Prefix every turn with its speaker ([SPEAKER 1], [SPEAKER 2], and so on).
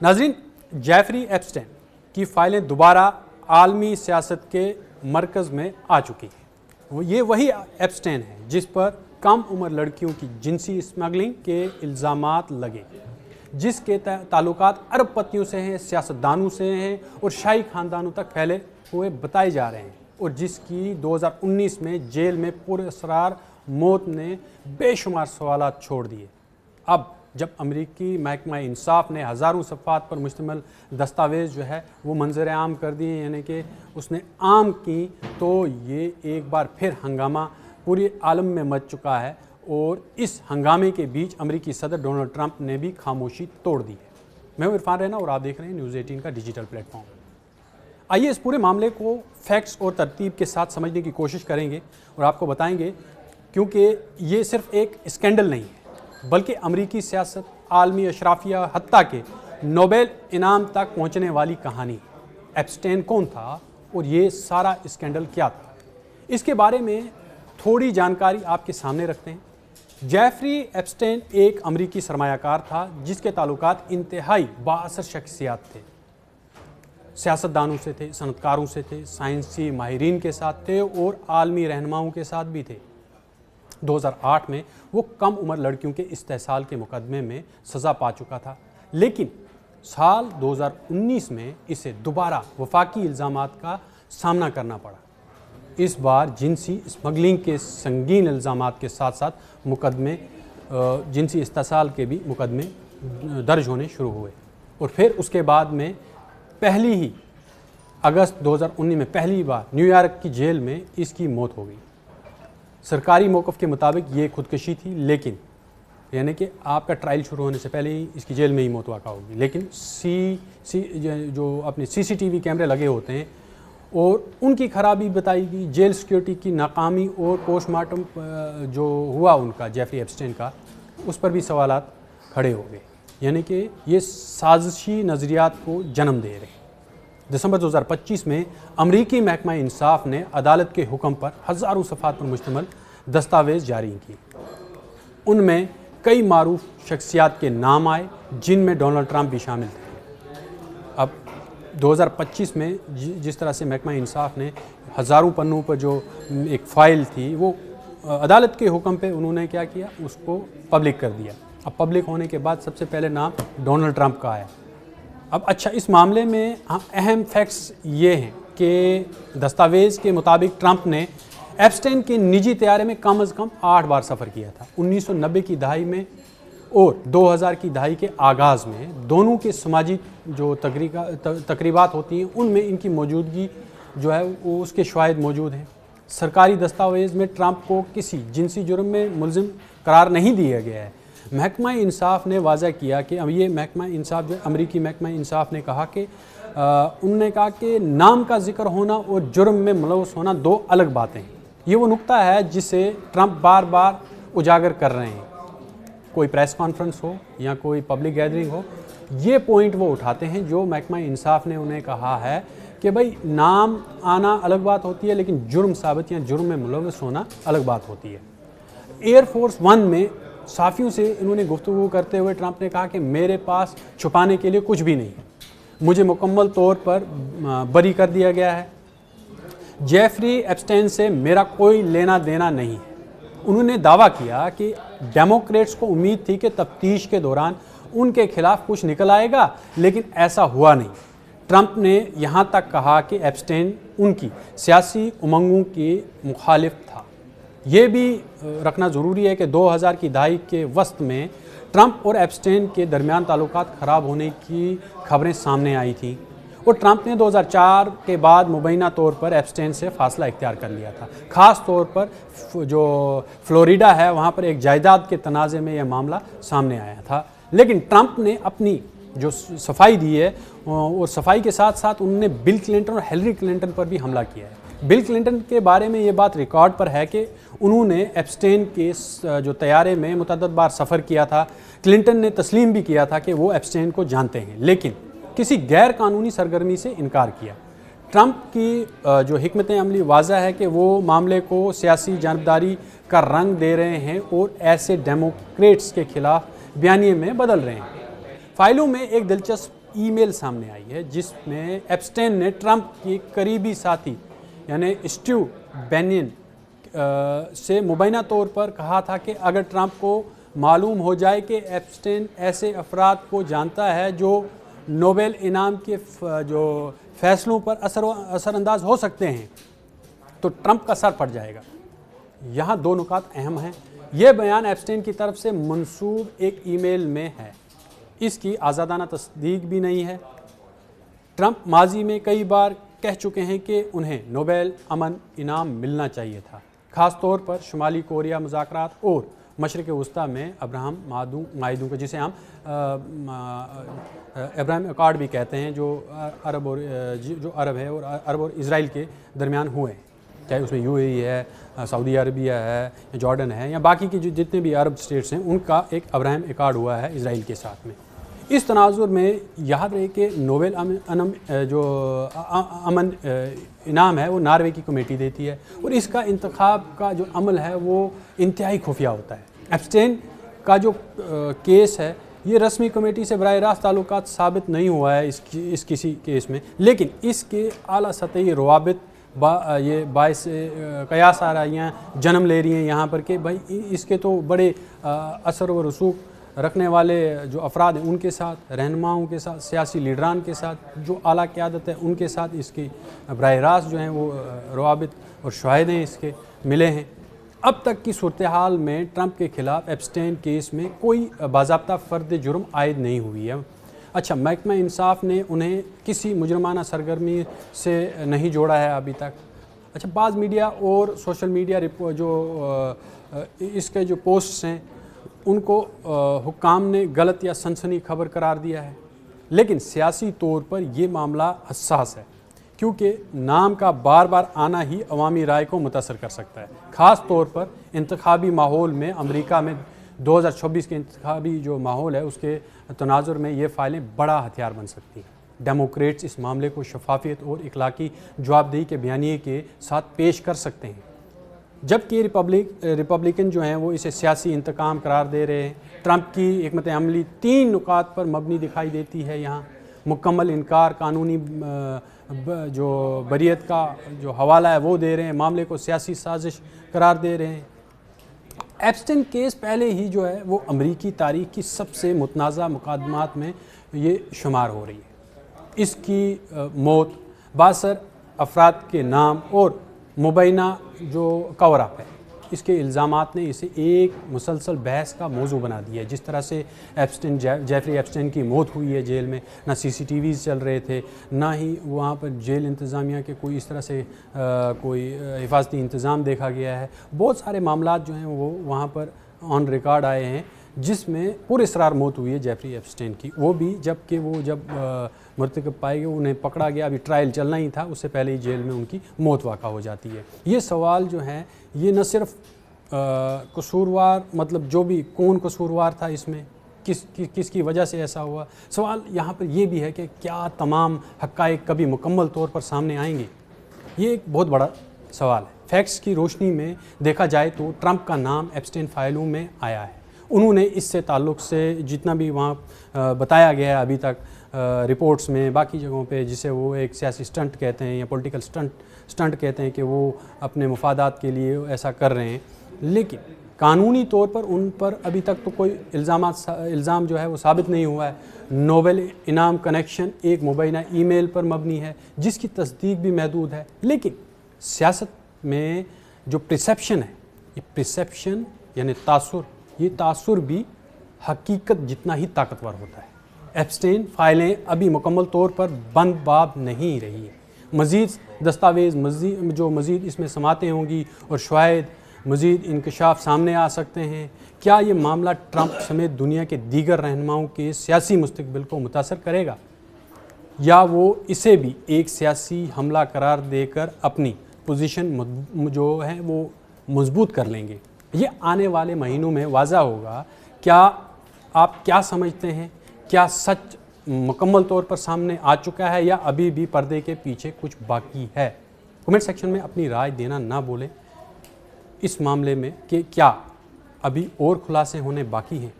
[SPEAKER 1] नाज़रीन, जेफरी एप्स्टेन की फाइलें दोबारा आलमी सियासत के मरकज़ में आ चुकी हैं। ये वही एप्स्टेन है जिस पर कम उम्र लड़कियों की जिनसी स्मगलिंग के इल्ज़ामात लगे, जिसके ताल्लुकात अरबपतियों से हैं, सियासतदानों से हैं और शाही ख़ानदानों तक फैले हुए बताए जा रहे हैं, और जिसकी 2019 में जेल में पुरअसरार मौत ने बेशुमार सवालात छोड़ दिए। अब जब अमरीकी महकमा इंसाफ ने हज़ारों सफ़ात पर मुश्तमिल दस्तावेज़ जो है वो मंजर आम कर दिए, यानी कि उसने आम की, तो ये एक बार फिर हंगामा पूरे आलम में मच चुका है। और इस हंगामे के बीच अमरीकी सदर डोनाल्ड ट्रंप ने भी खामोशी तोड़ दी है। मैं हूं इरफान रैना और आप देख रहे हैं न्यूज़ 18 का डिजिटल प्लेटफॉर्म। आइए इस पूरे मामले को फैक्ट्स और तरतीब के साथ समझने की कोशिश करेंगे और आपको बताएंगे, क्योंकि ये सिर्फ एक स्कैंडल नहीं है बल्कि अमरीकी सियासत, आलमी अशराफिया, हत्ता के नोबेल इनाम तक पहुंचने वाली कहानी। एप्स्टेन कौन था और ये सारा स्कैंडल क्या था, इसके बारे में थोड़ी जानकारी आपके सामने रखते हैं। जेफरी एप्स्टेन एक अमरीकी सरमायाकार था जिसके ताल्लुकात इंतहाई बाअसर शख्सियात थे। सियासतदानों से थे, सनतकारों से थे, साइंसी माहिरीन के साथ थे और आलमी रहनुमाओं के साथ भी थे। 2008 में वो कम उम्र लड़कियों के इस्तेहसाल के मुकदमे में सज़ा पा चुका था, लेकिन साल 2019 में इसे दोबारा वफाकी इल्ज़ामात का सामना करना पड़ा। इस बार जिनसी स्मगलिंग के संगीन इल्ज़ामात के साथ साथ मुकदमे, जिनसी इस्तेहसाल के भी मुकदमे दर्ज होने शुरू हुए, और फिर उसके बाद में पहली ही अगस्त 2019 में पहली बार न्यूयॉर्क की जेल में इसकी मौत हो गई। सरकारी मौक़िफ़ के मुताबिक ये खुदकशी थी, लेकिन यानी कि आपका ट्रायल शुरू होने से पहले ही इसकी जेल में ही मौत वाक़ा होगी। लेकिन जो अपने CCTV कैमरे लगे होते हैं और उनकी खराबी बताई गई, जेल सिक्योरिटी की नाकामी और पोस्टमार्टम जो हुआ उनका जेफरी एप्स्टेन का, उस पर भी सवालात खड़े हो गए, यानी कि ये साजिशी नज़रियात को जन्म दे रहे। दिसंबर 2025 में अमरीकी महकमा इंसाफ ने अदालत के हुक्म पर हज़ारों सफ़ात पर मुश्तमिल दस्तावेज़ जारी किए। उनमें कई मारूफ शख्सियात के नाम आए, जिनमें डोनाल्ड ट्रंप भी शामिल थे। अब 2025 में जिस तरह से महकमा इंसाफ ने हज़ारों पन्नों पर जो एक फ़ाइल थी, वो अदालत के हुक्म पे उन्होंने क्या किया, उसको पब्लिक कर दिया। अब पब्लिक होने के बाद सबसे पहले नाम डोनाल्ड ट्रंप का आया। अब अच्छा, इस मामले में अहम फैक्ट्स ये हैं कि दस्तावेज़ के मुताबिक ट्रंप ने एप्स्टेन के निजी तैयारे में कम अज़ कम 8 बार सफ़र किया था। 1990 की दहाई में और 2000 की दहाई के आगाज़ में दोनों के समाजी जो तकरीबात होती हैं उनमें इनकी मौजूदगी जो है वो उसके शवाहिद मौजूद हैं। सरकारी दस्तावेज़ में ट्रंप को किसी जिनसी जुर्म में मुलजिम करार नहीं दिया गया है। महकमा इंसाफ ने वाज़ा किया कि अब ये महकमा इंसाफ जो अमरीकी महकमा इंसाफ ने कहा कि उन्होंने कहा कि नाम का जिक्र होना और जुर्म में मुलव्वस होना दो अलग बातें हैं। ये वो नुक्ता है जिसे ट्रंप बार बार उजागर कर रहे हैं। कोई प्रेस कॉन्फ्रेंस हो या कोई पब्लिक गैदरिंग हो, ये पॉइंट वो उठाते हैं जो महकमा इंसाफ ने उन्हें कहा है कि भाई नाम आना अलग बात होती है, लेकिन जुर्म साबित या जुर्म में मुलव्वस होना अलग बात होती है। एयरफोर्स 1 में साफ़ियों से इन्होंने गुफ्तगू करते हुए ट्रंप ने कहा कि मेरे पास छुपाने के लिए कुछ भी नहीं, मुझे मुकम्मल तौर पर बरी कर दिया गया है। जेफरी एप्स्टेन से मेरा कोई लेना देना नहीं है। उन्होंने दावा किया कि डेमोक्रेट्स को उम्मीद थी कि तफ्तीश के दौरान उनके खिलाफ कुछ निकल आएगा, लेकिन ऐसा हुआ नहीं। ट्रंप ने यहाँ तक कहा कि एप्स्टेन उनकी सियासी उमंगों के मुखालिफ था। ये भी रखना ज़रूरी है कि 2000 की दहाई के वस्त में ट्रंप और एप्स्टेन के दरमियान ताल्लुकात ख़राब होने की खबरें सामने आई थी, और ट्रंप ने 2004 के बाद मुबैना तौर पर एप्स्टेन से फासला इख्तियार कर लिया था। ख़ास तौर पर जो फ्लोरिडा है वहाँ पर एक जायदाद के तनाज़े में यह मामला सामने आया था। लेकिन ट्रंप ने अपनी जो सफाई दी है, और सफाई के साथ साथ उन्होंने बिल क्लिंटन और हिलरी क्लिंटन पर भी हमला किया है। बिल क्लिंटन के बारे में ये बात रिकॉर्ड पर है कि उन्होंने एप्स्टेन के जो तैयारे में मुतअद्दिद बार सफ़र किया था। क्लिंटन ने तस्लीम भी किया था कि वो एप्स्टेन को जानते हैं, लेकिन किसी गैर कानूनी सरगर्मी से इनकार किया। ट्रंप की जो हिकमत अमली वाज़ह है कि वो मामले को सियासी जानबदारी का रंग दे रहे हैं और ऐसे डेमोक्रेट्स के खिलाफ बयानिए में बदल रहे हैं। फाइलों में एक दिलचस्प ای میل سامنے آئی ہے جس میں ایپسٹین نے ٹرمپ کی قریبی ساتھی یعنی اسٹیو بینن سے مبینہ طور پر کہا تھا کہ اگر ٹرمپ کو معلوم ہو جائے کہ ایپسٹین ایسے افراد کو جانتا ہے جو نوبل انعام کے جو فیصلوں پر اثر انداز ہو سکتے ہیں تو ٹرمپ کا سر پھٹ جائے گا۔ یہاں دو نکات اہم ہیں۔ یہ بیان ایپسٹین کی طرف سے منسوب ایک ای میل میں ہے، اس کی آزادانہ تصدیق بھی نہیں ہے۔ ٹرمپ ماضی میں کئی بار کہہ چکے ہیں کہ انہیں نوبل امن انعام ملنا چاہیے تھا، خاص طور پر شمالی کوریا مذاکرات اور مشرق وسطیٰ میں ابراہم معاہدوں کا، جسے ہم ابراہیم اکارڈ بھی کہتے ہیں، جو عرب ہے اور عرب اور اسرائیل کے درمیان ہوئے ہیں، چاہے اس میں یو اے ای ہے، سعودی عربیہ ہے، یا جارڈن ہے، یا باقی کی جتنے بھی عرب اسٹیٹس ہیں، ان کا ایک ابراہیم اکارڈ ہوا ہے اسرائیل کے ساتھ میں۔ اس تناظر میں یاد رہے کہ نوبل امن انعام ہے وہ ناروے کی کمیٹی دیتی ہے، اور اس کا انتخاب کا جو عمل ہے وہ انتہائی خفیہ ہوتا ہے۔ ایپسٹین کا جو کیس ہے یہ رسمی کمیٹی سے براہ راست تعلقات ثابت نہیں ہوا ہے اس کسی کیس میں، لیکن اس کے اعلیٰ سطحی روابط یہ باعث قیاس آ رہی ہیں، جنم لے رہی ہیں یہاں پر کہ بھائی اس کے تو بڑے اثر و رسوخ رکھنے والے جو افراد ہیں ان کے ساتھ، رہنماؤں کے ساتھ، سیاسی لیڈران کے ساتھ، جو اعلیٰ قیادت ہے ان کے ساتھ اس کی براہ راست جو ہیں وہ روابط اور شواہد ہیں اس کے ملے ہیں۔ اب تک کی صورتحال میں ٹرمپ کے خلاف ایپسٹین کیس میں کوئی باضابطہ فرد جرم عائد نہیں ہوئی ہے۔ اچھا، محکمہ انصاف نے انہیں کسی مجرمانہ سرگرمی سے نہیں جوڑا ہے ابھی تک۔ اچھا، بعض میڈیا اور سوشل میڈیا جو اس کے جو پوسٹس ہیں ان کو حکام نے غلط یا سنسنی خبر قرار دیا ہے، لیکن سیاسی طور پر یہ معاملہ حساس ہے کیونکہ نام کا بار بار آنا ہی عوامی رائے کو متاثر کر سکتا ہے، خاص طور پر انتخابی ماحول میں۔ امریکہ میں 2026 کے انتخابی جو ماحول ہے اس کے تناظر میں یہ فائلیں بڑا ہتھیار بن سکتی ہیں۔ ڈیموکریٹس اس معاملے کو شفافیت اور اخلاقی جواب دہی کے بیانیے کے ساتھ پیش کر سکتے ہیں، جبکہ ریپبلکن جو ہیں وہ اسے سیاسی انتقام قرار دے رہے ہیں۔ ٹرمپ کی حکمت عملی 3 نکات پر مبنی دکھائی دیتی ہے۔ یہاں مکمل انکار، قانونی جو بریت کا جو حوالہ ہے وہ دے رہے ہیں، معاملے کو سیاسی سازش قرار دے رہے ہیں۔ ایپسٹین کیس پہلے ہی جو ہے وہ امریکی تاریخ کی سب سے متنازع مقدمات میں یہ شمار ہو رہی ہے۔ اس کی موت باثر افراد کے نام اور مبینہ جو کور اپ ہے، اس کے الزامات نے اسے ایک مسلسل بحث کا موضوع بنا دیا ہے۔ جس طرح سے جیفری ایپسٹین کی موت ہوئی ہے جیل میں، نہ سی سی ٹی ویز چل رہے تھے، نہ ہی وہاں پر جیل انتظامیہ کے کوئی اس طرح سے کوئی حفاظتی انتظام دیکھا گیا ہے۔ بہت سارے معاملات جو ہیں وہ وہاں پر آن ریکارڈ آئے ہیں جس میں پر اسرار موت ہوئی ہے جیفری ایپسٹین کی، وہ بھی جب مرتکب پائے گئے انہیں پکڑا گیا، ابھی ٹرائل چلنا ہی تھا، اس سے پہلے ہی جیل میں ان کی موت واقع ہو جاتی ہے۔ یہ سوال جو ہے یہ نہ صرف قصوروار، مطلب جو بھی کون قصوروار تھا اس میں، کس کی وجہ سے ایسا ہوا، سوال یہاں پر یہ بھی ہے کہ کیا تمام حقائق کبھی مکمل طور پر سامنے آئیں گے؟ یہ ایک بہت بڑا سوال ہے۔ فیکٹس کی روشنی میں دیکھا جائے تو ٹرمپ کا نام ایپسٹین فائلوں میں آیا ہے۔ انہوں نے اس سے تعلق سے جتنا بھی وہاں بتایا گیا ہے ابھی تک رپورٹس میں، باقی جگہوں پہ، جسے وہ ایک سیاسی سٹنٹ کہتے ہیں یا پولیٹیکل سٹنٹ کہتے ہیں کہ وہ اپنے مفادات کے لیے ایسا کر رہے ہیں، لیکن قانونی طور پر ان پر ابھی تک تو کوئی الزام جو ہے وہ ثابت نہیں ہوا ہے۔ نوبل انعام کنیکشن ایک مبینہ ای میل پر مبنی ہے جس کی تصدیق بھی محدود ہے، لیکن سیاست میں جو پرسیپشن ہے، یہ پرسیپشن یعنی یہ تاثر بھی حقیقت جتنا ہی طاقتور ہوتا ہے۔ ایپسٹین فائلیں ابھی مکمل طور پر بند باب نہیں رہی ہیں، مزید دستاویز جو مزید اس میں سماعتیں ہوں گی اور شواہد مزید انکشاف سامنے آ سکتے ہیں۔ کیا یہ معاملہ ٹرمپ سمیت دنیا کے دیگر رہنماؤں کے سیاسی مستقبل کو متاثر کرے گا، یا وہ اسے بھی ایک سیاسی حملہ قرار دے کر اپنی پوزیشن جو ہے وہ مضبوط کر لیں گے؟ یہ آنے والے مہینوں میں واضح ہوگا۔ کیا آپ کیا سمجھتے ہیں؟ کیا سچ مکمل طور پر سامنے آ چکا ہے یا ابھی بھی پردے کے پیچھے کچھ باقی ہے؟ کمنٹ سیکشن میں اپنی رائے دینا نہ بھولیں اس معاملے میں کہ کیا ابھی اور خلاصے ہونے باقی ہیں۔